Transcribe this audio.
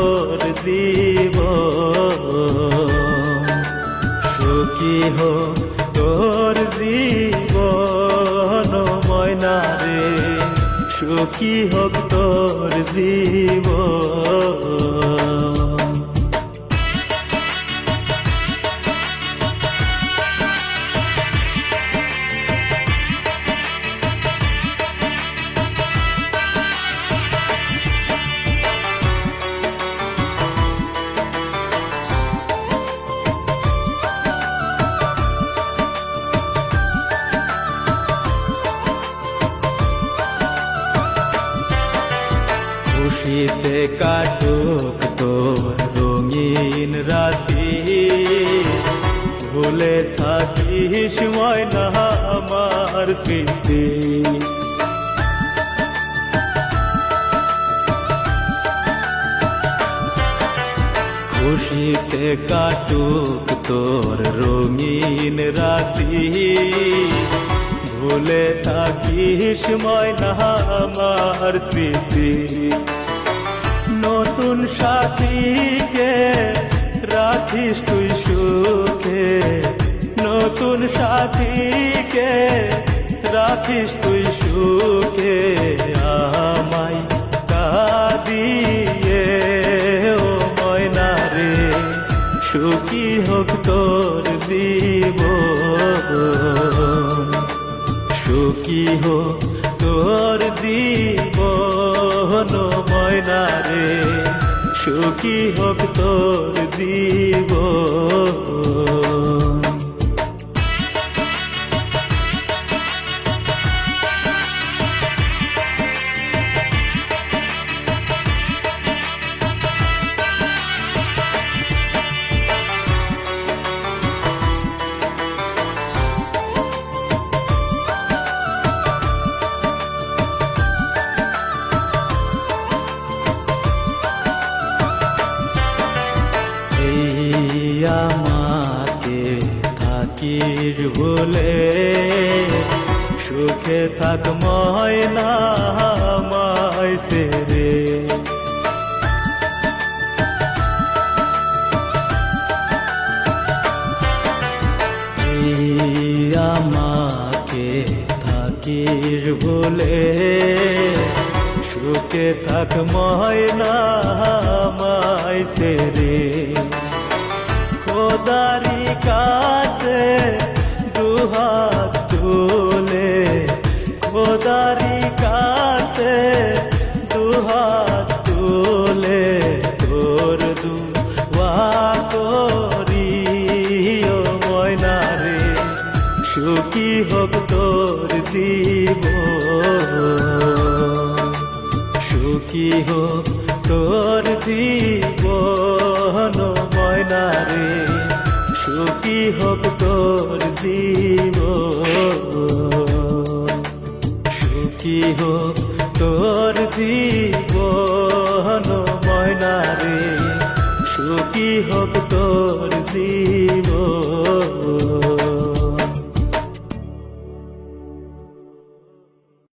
তোর জীবন, সুখী হোক তোর জীবন ময়না রে, সুখী হোক তোর জীবন। খুশিতে কাটুক তোর রঙিন রাতি, ভুলে থাকিস ময়না আমার স্মৃতি। খুশিতে কাটুক তোর রঙিন রাতি, ভুলে থাকিস ময়না আমার স্মৃতি। নতুন সাথীকে রাখিস তুই সুখে, নতুন সাথীকে রাখিস তুই সুখে, আমায় কাঁদিয়ে ও ময়না রে, সুখী হোক তোর জীবন, সুখী হোক তোর জীবন ময়না রে, সুখী হোক তোর জীবন। আমাকে থাকিস বলে সুখে থাক ময়না আমায় সেরে, আমাকে থাকিস বলে সুখে থাক ময়না আমায় সেরে। খোদারি কাছে দুহাত তুলে, খোদারি কাছে দুহাত তুলে, তোর দুয়া করি ও ময়না রে, সুখী হোক তোর জীবন, সুখী হোক তোর জীবন ময়না রে, সুখী হোক তোর জীবন, সুখী হোক তোর জীবন ময়না রে, সুখী হোক তোর